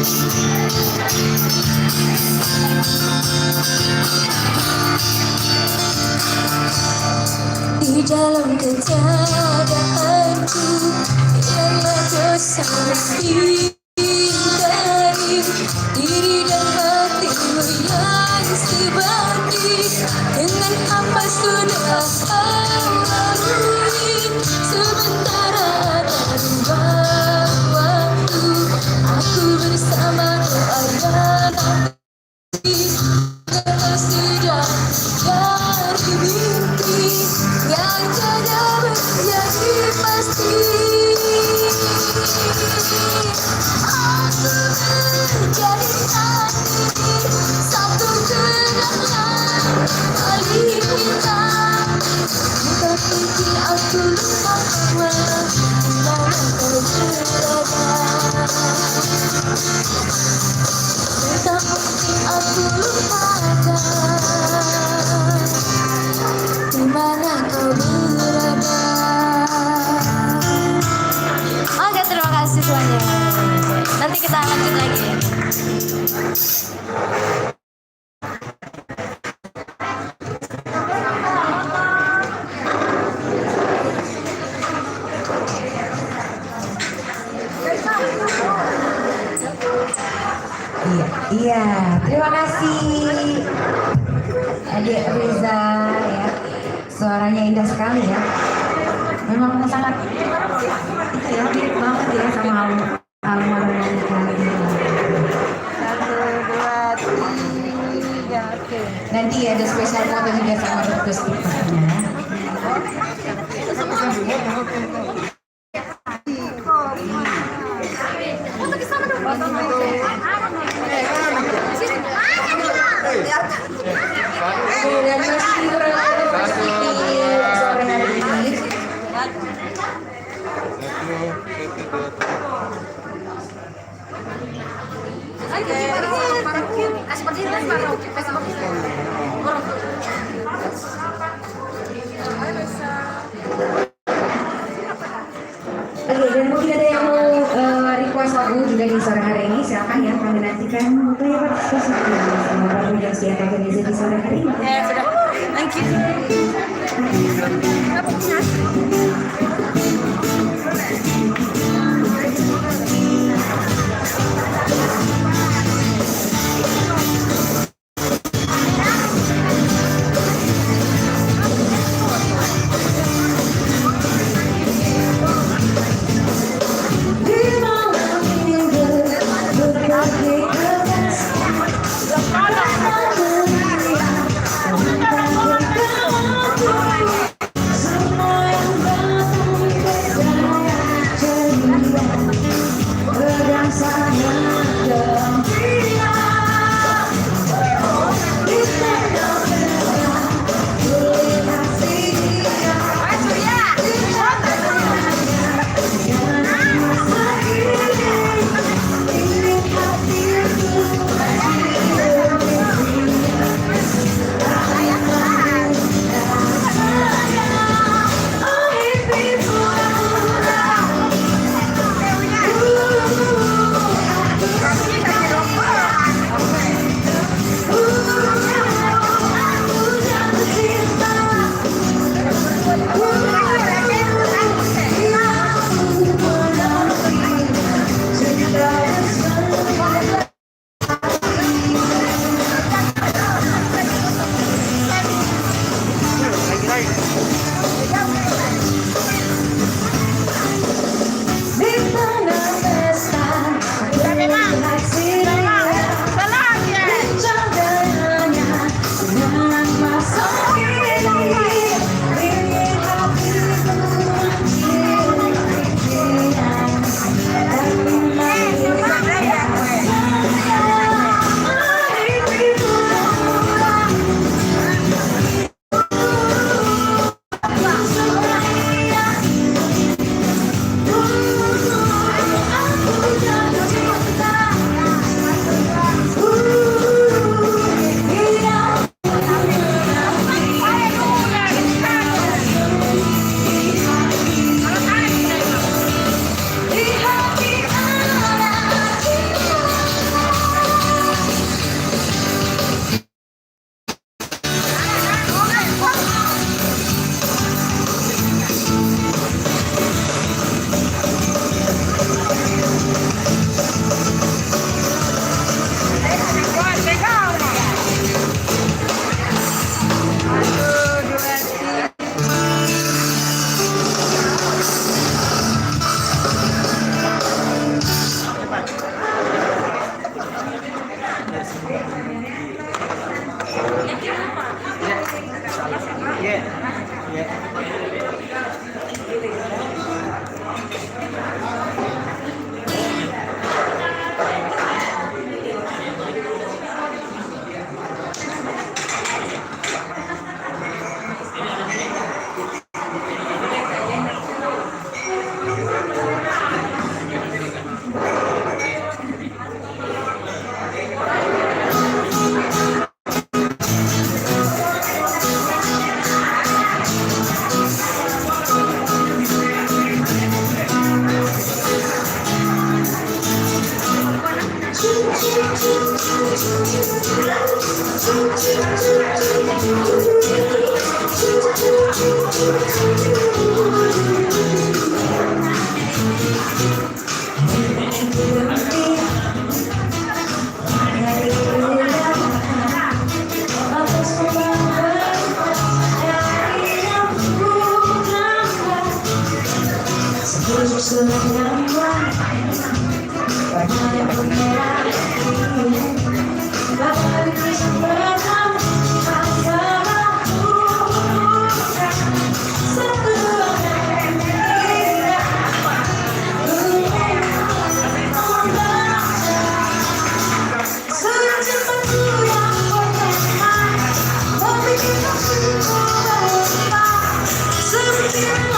Di dalam ketiadaanku biarlah kau saling dari diri dan hatimu yang sebanding dengan apa sudah kau lalui. Sementara ada waktu aku bersama kau ada sudah dari mimpi yang tiada menjadi pasti. Aku menjadikan diri satu kenangan paling hitam. Tetapi aku lupa mana kau berada. Tak mungkin aku lupakan di mana kau berada. Oke, terima kasih semuanya. Nanti kita lanjut lagi. Iya, terima kasih Adik Riza ya. Suaranya indah sekali ya. Memang sangat itu ya, mirip banget ya sama almarhum kali. 1, 2, 3, oke. Nanti ada spesial foto juga sama Dr. Stikernya. Dan masih kurang sedikit sore hari ini. Oke, dan mungkin ada yang mau request lagu juga di sore hari ini, silakan ya, kami nantikan banyak partisipasi sama Pak Bujang Siapa Indonesia di sore hari ini. Ya, sudah. Thank Semakin